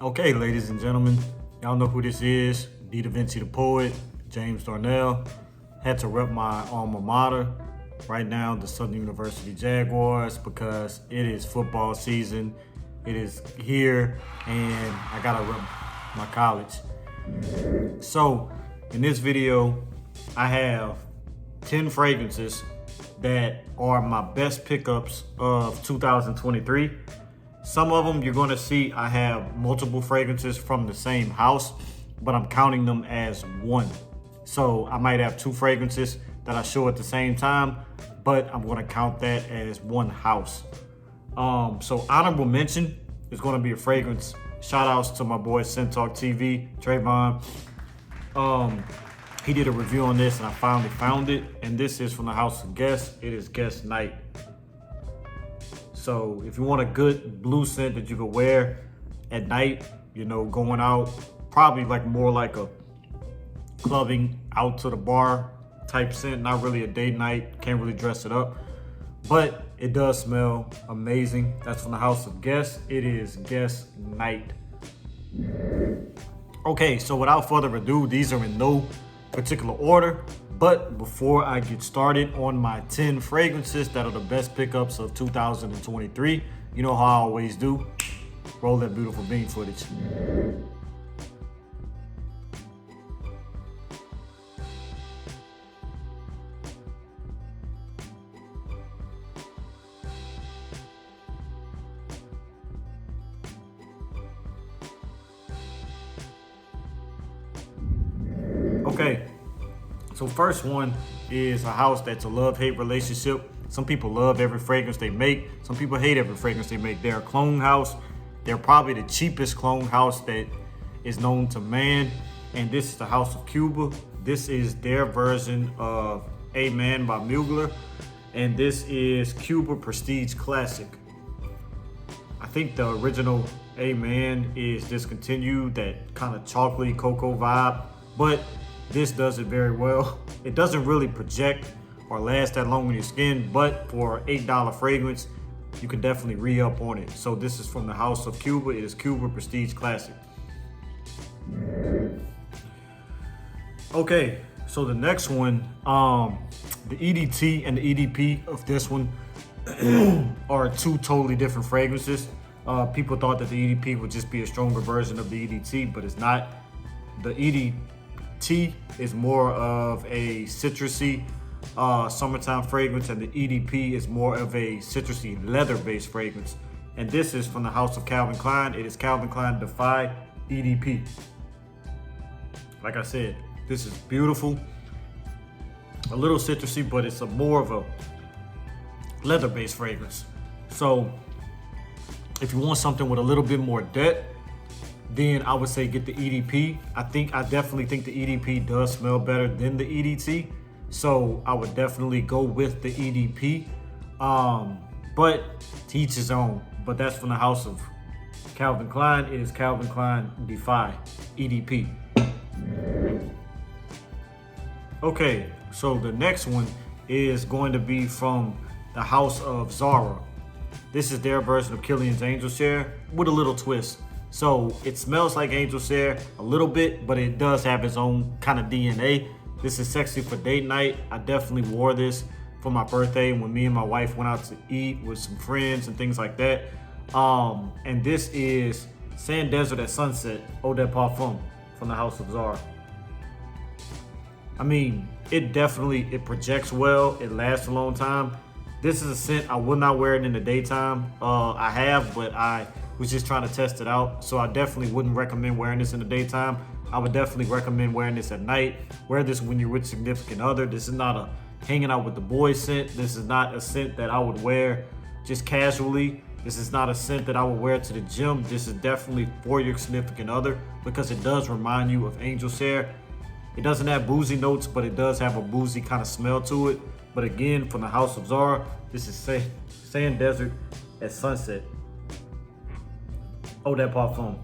Okay, ladies and gentlemen, y'all know who this is. Davinci the poet, James Darnell. Had to rep my alma mater right now, the Southern University Jaguars, because it is football season. It is here, and I gotta rep my college. So, in this video, I have 10 fragrances that are my best pickups of 2023. Some of them you're gonna see I have multiple fragrances from the same house, but I'm counting them as one. So I might have two fragrances that I show at the same time, but I'm gonna count that as one house. So honorable mention is gonna be a fragrance. Shout outs to my boy Talk TV, Trayvon. He did a review on this and I finally found it. And this is from the House of Guess. It is Guess Night. So if you want a good blue scent that you could wear at night, you know, going out, probably like more like a clubbing out to the bar type scent, not really a date night, can't really dress it up, but it does smell amazing. That's from the House of Guess. It is Guess Night. Okay, so without further ado, these are in no particular order. But before I get started on my 10 fragrances that are the best pickups of 2023, you know how I always do, roll that beautiful bean footage. Okay. So first one is a house that's a love-hate relationship. Some people love every fragrance they make. Some people hate every fragrance they make. They're a clone house. They're probably the cheapest clone house that is known to man. And this is the House of Cuba. This is their version of A Man by Mugler. And this is Cuba Prestige Classic. I think the original A Man is discontinued, that kind of chocolatey cocoa vibe. But this does it very well. It doesn't really project or last that long on your skin, but for $8 fragrance, you can definitely re-up on it. So this is from the House of Cuba. It is Cuba Prestige Classic. Okay, so the next one, the EDT and the EDP of this one are two totally different fragrances. People thought that the EDP would just be a stronger version of the EDT, but it's not. The EDT is more of a citrusy summertime fragrance, and the EDP is more of a citrusy leather-based fragrance. And this is from the House of Calvin Klein. It is Calvin Klein Defy EDP. Like I said, this is beautiful. A little citrusy, but it's more of a leather-based fragrance. So if you want something with a little bit more depth, then I would say get the EDP. I definitely think the EDP does smell better than the EDT. So I would definitely go with the EDP. But to each his own. But that's from the House of Calvin Klein. It is Calvin Klein Defy EDP. Okay, so the next one is going to be from the House of Zara. This is their version of Kilian's Angel Share with a little twist. So it smells like Angel Share a little bit, but it does have its own kind of DNA. This is sexy for date night. I definitely wore this for my birthday when me and my wife went out to eat with some friends and things like that. And this is Sand Desert at Sunset, Eau de Parfum from the House of Zara. I mean, it projects well. It lasts a long time. This is a scent I will not wear it in the daytime. I have, but I was just trying to test it out. So I definitely wouldn't recommend wearing this in the daytime. I would definitely recommend wearing this at night. Wear this when you're with a significant other. This is not a hanging out with the boys scent. This is not a scent that I would wear just casually. This is not a scent that I would wear to the gym. This is definitely for your significant other because it does remind you of Angel Share. It doesn't have boozy notes, but it does have a boozy kind of smell to it. But again, from the House of Zara, this is Sand Desert at Sunset. Eau de Parfum.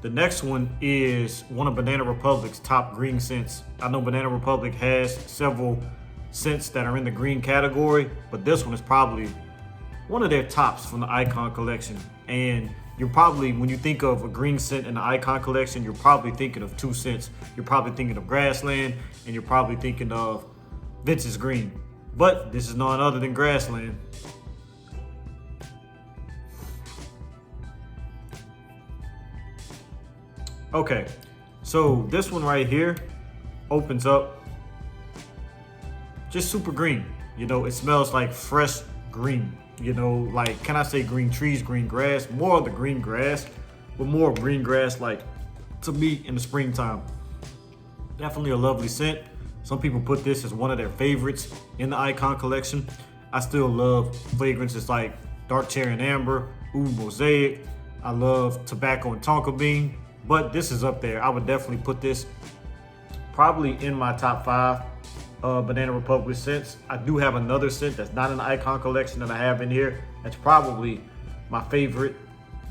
The next one is one of Banana Republic's top green scents. I know Banana Republic has several scents that are in the green category, but this one is probably one of their tops from the Icon collection. And you're probably, when you think of a green scent in the Icon collection, you're probably thinking of two scents. You're probably thinking of Grassland, and you're probably thinking of Vintage Green. But this is none other than Grassland. Okay, so this one right here opens up just super green. You know, it smells like fresh green. You know, like, can I say green trees, green grass? More of the green grass, but more green grass, like, to me, in the springtime. Definitely a lovely scent. Some people put this as one of their favorites in the Icon collection. I still love fragrances like dark cherry and amber, oud mosaic. I love tobacco and tonka bean, but this is up there. I would definitely put this probably in my top 5 Banana Republic scents. I do have another scent that's not in the Icon collection that I have in here. That's probably my favorite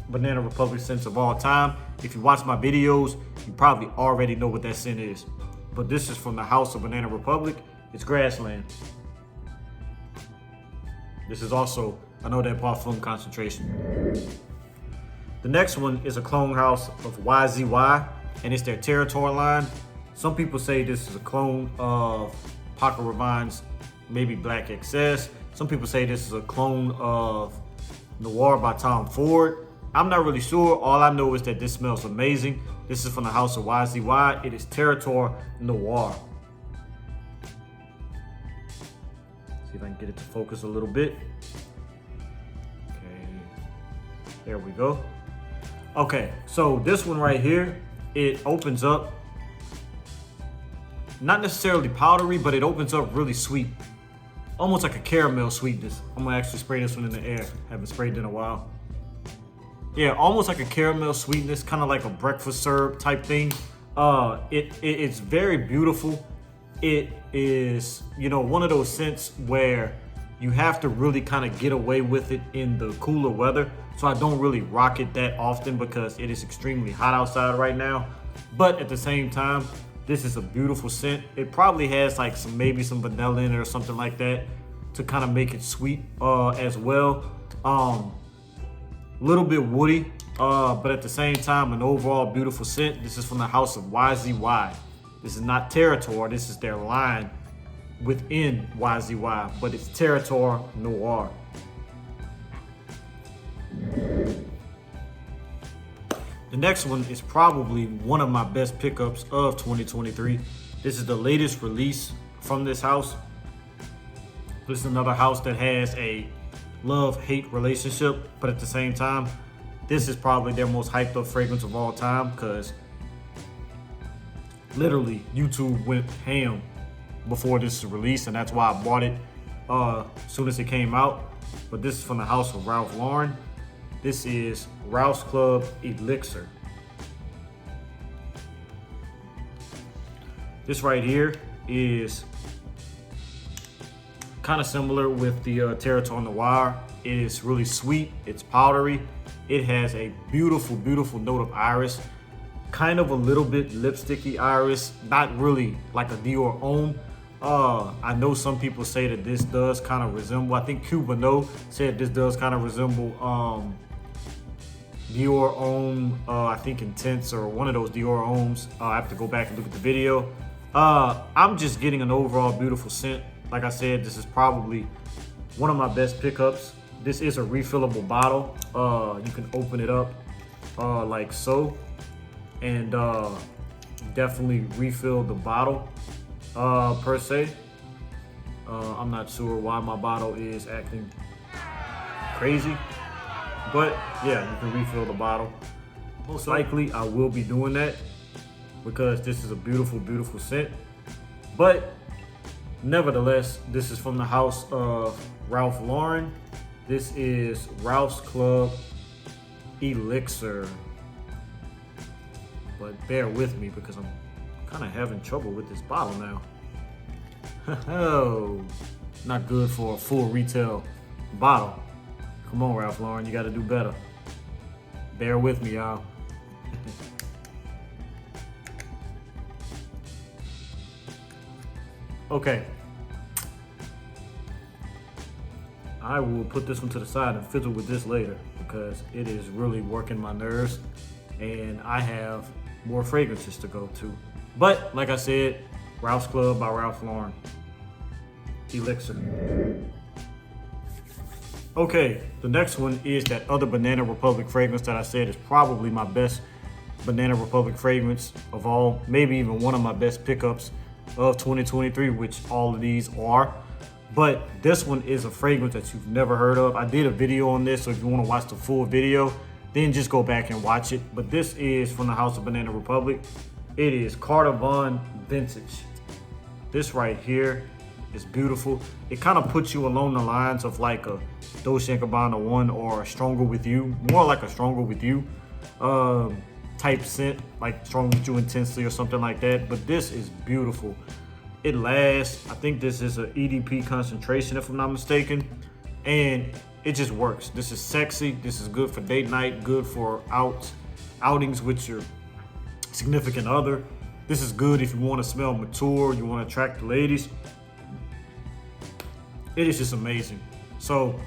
Banana Republic scents of all time. If you watch my videos, you probably already know what that scent is. But this is from the House of Banana Republic. It's Grassland. This is also another parfum concentration. The next one is a clone house of YZY, and it's their Territoire line. Some people say this is a clone of Paco Rabanne's maybe Black XS. Some people say this is a clone of Noir by Tom Ford. I'm not really sure. All I know is that this smells amazing. This is from the House of YZY. It is Territoire Noir. See if I can get it to focus a little bit. Okay, there we go. Okay, so this one right here, it opens up not necessarily powdery, but it opens up really sweet. Almost like a caramel sweetness. I'm gonna actually spray this one in the air. Haven't sprayed it in a while. Yeah, almost like a caramel sweetness, kind of like a breakfast syrup type thing. It's very beautiful. It is, you know, one of those scents where you have to really kind of get away with it in the cooler weather. So I don't really rock it that often because it is extremely hot outside right now. But at the same time, this is a beautiful scent. It probably has like maybe some vanilla in it or something like that to kind of make it sweet as well. Little bit woody, but at the same time, an overall beautiful scent. This is from the House of YZY. This is not Territoire, this is their line within YZY, but it's Territoire Noir. The next one is probably one of my best pickups of 2023. This is the latest release from this house. This is another house that has a love-hate relationship, but at the same time, this is probably their most hyped up fragrance of all time because literally YouTube went ham before this is released, and that's why I bought it as soon as it came out. But this is from the House of Ralph Lauren. This is Ralph's Club Elixir. This right here is kind of similar with the Territoire Noir. It is really sweet, it's powdery. It has a beautiful, beautiful note of iris. Kind of a little bit lipsticky iris, not really like a Dior Homme. I know some people say that this does kind of resemble, I think Cuba said this does kind of resemble Dior Homme, I think Intense or one of those Dior Hommes. I have to go back and look at the video. I'm just getting an overall beautiful scent. Like I said, this is probably one of my best pickups. This is a refillable bottle. You can open it up like so and definitely refill the bottle per se. I'm not sure why my bottle is acting crazy, but yeah, you can refill the bottle. Most likely I will be doing that because this is a beautiful, beautiful scent. But nevertheless, this is from the House of Ralph Lauren. This is Ralph's Club Elixir. But bear with me because I'm kind of having trouble with this bottle now. Oh, not good for a full retail bottle. Come on, Ralph Lauren, you got to do better. Bear with me, y'all. Okay. I will put this one to the side and fiddle with this later because it is really working my nerves and I have more fragrances to go to. But like I said, Ralph's Club by Ralph Lauren. Elixir. Okay, the next one is that other Banana Republic fragrance that I said is probably my best Banana Republic fragrance of all, maybe even one of my best pickups of 2023, which all of these are. But this one is a fragrance that you've never heard of. I did a video on this, so if you want to watch the full video, then just go back and watch it. But this is from the House of Banana Republic. It is Cordovan Vintage. This right here is beautiful. It kind of puts you along the lines of like a Dolce & Gabbana 1 or Stronger With You, more like a Stronger With You type scent, like Stronger With You Intensely or something like that. But this is beautiful. It lasts. I think this is an EDP concentration if I'm not mistaken, and it just works. This is sexy. This is good for date night, good for outings with your significant other. This is good if you want to smell mature, you want to attract the ladies. It is just amazing. So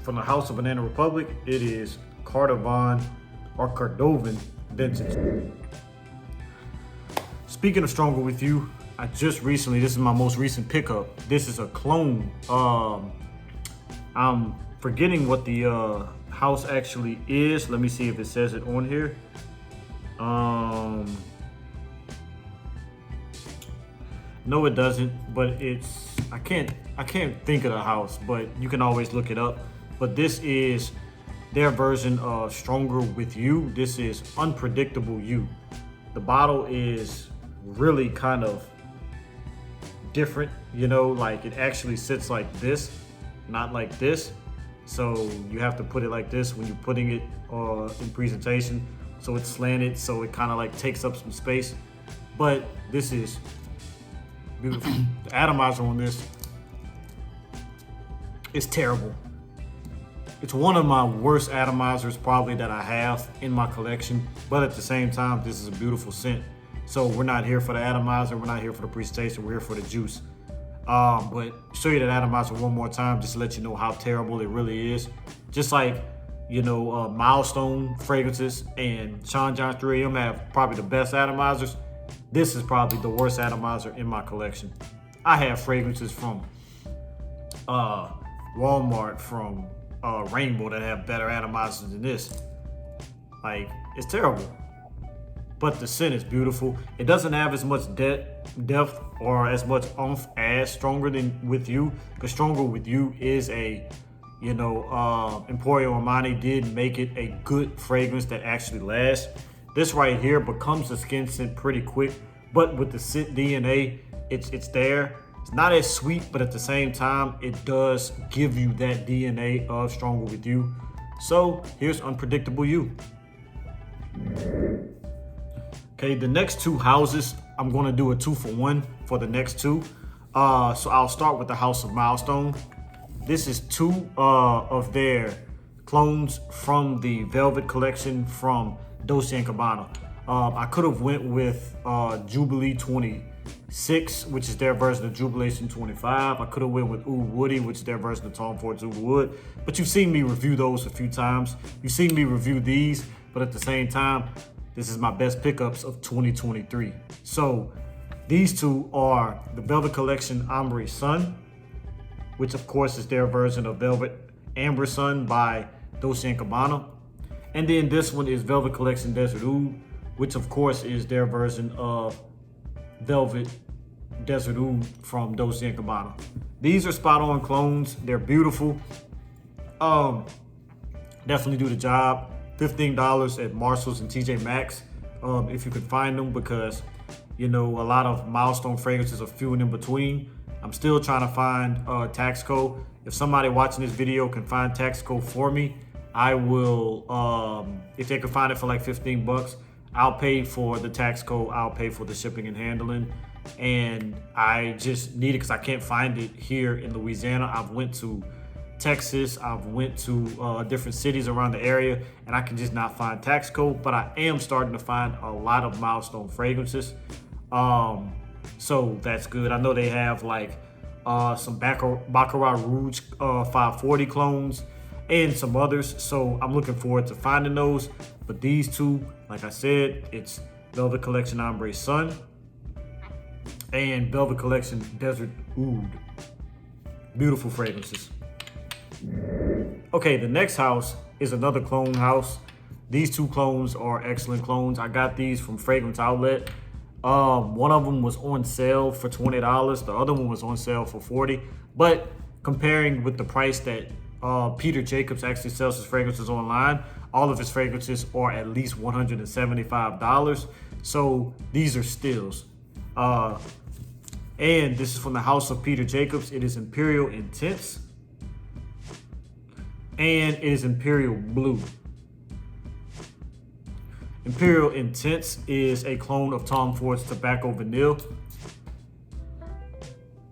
from the House of Banana Republic, it is Cordovan or Cordovan Vintage. Speaking of Stronger With You, I just recently, this is my most recent pickup. This is a clone. I'm forgetting what the house actually is. Let me see if it says it on here. No, it doesn't, but it's, I can't think of the house, but you can always look it up. But this is their version of Stronger With You. This is Unpredictable You. The bottle is really kind of different, you know, like it actually sits like this, not like this. So you have to put it like this when you're putting it in presentation. So it's slanted, so it kind of like takes up some space. But this is beautiful. The atomizer on this is terrible. It's one of my worst atomizers probably that I have in my collection, but at the same time, this is a beautiful scent. So we're not here for the atomizer, we're not here for the presentation, we're here for the juice. But show you that atomizer one more time, just to let you know how terrible it really is. Just like, you know, Milestone fragrances and Sean John 3M have probably the best atomizers. This is probably the worst atomizer in my collection. I have fragrances from Walmart, from Rainbow that have better atomizers than this. Like, it's terrible. But the scent is beautiful. It doesn't have as much depth or as much oomph as Stronger With You, because Stronger With You is a, you know, Imperial Armani did make it a good fragrance that actually lasts. This right here becomes a skin scent pretty quick, but with the scent DNA, it's there. It's not as sweet, but at the same time, it does give you that DNA of Stronger With You. So here's Unpredictable You. Okay, the next two houses, I'm gonna do a 2-for-1 for the next two. So I'll start with the House of Milestone. This is two of their clones from the Velvet collection from Dolce & Gabbana. I could have went with Jubilee 26, which is their version of Jubilation 25. I could have went with Oud Woody, which is their version of Tom Ford's Oud Wood. But you've seen me review those a few times. You've seen me review these, but at the same time, this is my best pickups of 2023. So these two are the Velvet Collection Ambre Sun, which of course is their version of Velvet Amber Sun by Dolce & Gabbana. And then this one is Velvet Collection Desert Oud, which of course is their version of Velvet Desert Oud from Dolce & Gabbana. These are spot on clones. They're beautiful. Definitely do the job. $15 at Marshalls and TJ Maxx if you can find them, because you know a lot of Milestone fragrances are few and in between. I'm still trying to find tax code. If somebody watching this video can find tax code for me, I will, if they can find it for like 15 bucks, I'll pay for the tax code, I'll pay for the shipping and handling. And I just need it because I can't find it here in Louisiana. I've went to Texas, I've went to different cities around the area, and I can just not find tax code, but I am starting to find a lot of Milestone fragrances. So that's good. I know they have like some Baccarat Rouge 540 clones, and some others. So I'm looking forward to finding those. But these two, like I said, it's Velvet Collection Ambre Sun and Velvet Collection Desert Oud. Beautiful fragrances. Okay, the next house is another clone house. These two clones are excellent clones. I got these from Fragrance Outlet. One of them was on sale for $20. The other one was on sale for $40. But comparing with the price that Peter Jacobs actually sells his fragrances online, all of his fragrances are at least $175. So these are steals. And this is from the house of Peter Jacobs. It is Imperial Intense. And it is Imperial Blue. Imperial Intense is a clone of Tom Ford's Tabacco Vanille.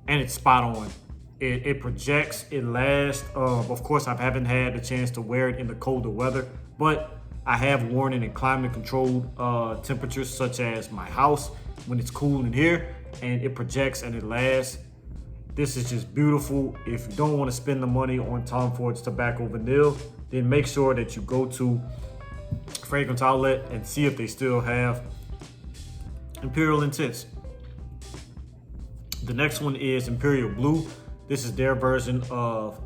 And it's spot on. It projects, it lasts. Of course, I haven't had the chance to wear it in the colder weather, but I have worn it in climate-controlled temperatures, such as my house when it's cool in here, and it projects and it lasts. This is just beautiful. If you don't want to spend the money on Tom Ford's Tabacco Vanille, then make sure that you go to Fragrance Outlet and see if they still have Imperial Intense. The next one is Imperial Blue. This is their version of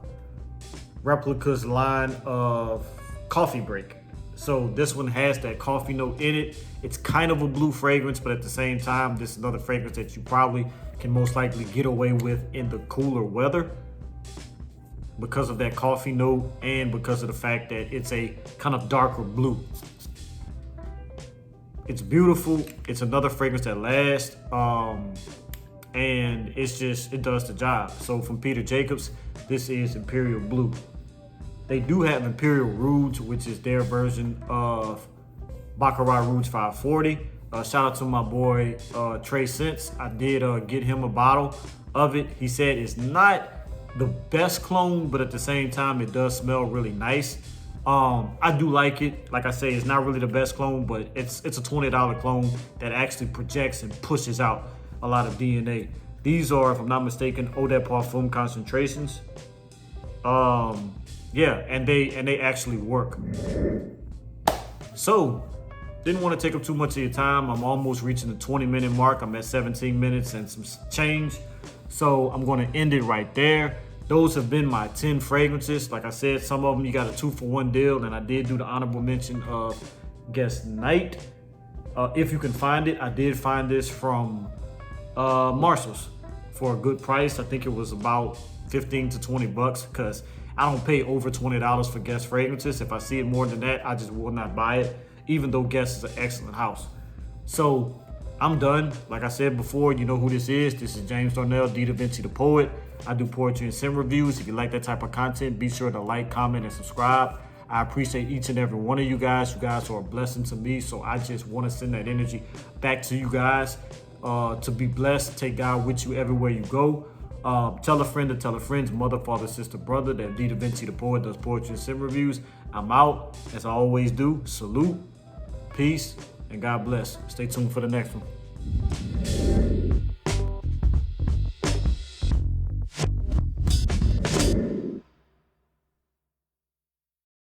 Replica's line of Coffee Break. So this one has that coffee note in it. It's kind of a blue fragrance, but at the same time, this is another fragrance that you probably can most likely get away with in the cooler weather because of that coffee note and because of the fact that it's a kind of darker blue. It's beautiful. It's another fragrance that lasts. And it does the job. So from Peter Jacobs, this is Imperial Blue. They do have Imperial Rouge, which is their version of Baccarat Rouge 540. Shout out to my boy Trey Sense. I did get him a bottle of it. He said it's not the best clone, but at the same time, it does smell really nice. I do like it. Like I say, it's not really the best clone, but it's a $20 clone that actually projects and pushes out a lot of DNA. These are, if I'm not mistaken, Eau de Parfum concentrations. Yeah, and they actually work. So, didn't want to take up too much of your time. I'm almost reaching the 20-minute mark. I'm at 17 minutes and some change. So I'm going to end it right there. Those have been my 10 fragrances. Like I said, some of them you got a 2-for-1 deal, and I did do the honorable mention of Guest Night. If you can find it, I did find this from Marshall's for a good price. I think it was about 15 to 20 bucks because I don't pay over $20 for Guess fragrances. If I see it more than that, I just will not buy it, even though Guess is an excellent house. So I'm done. Like I said before, you know who this is. This is James Darnell, D. Davinci the Poet. I do poetry and scent reviews. If you like that type of content, be sure to like, comment, and subscribe. I appreciate each and every one of you guys. You guys are a blessing to me, so I just want to send that energy back to you guys. To be blessed, take God with you everywhere you go. Tell a friend to tell a friend's mother, father, sister, brother that D. Davinci the Poet does poetry and scent reviews. I'm out, as I always do. Salute, peace, and God bless. Stay tuned for the next one.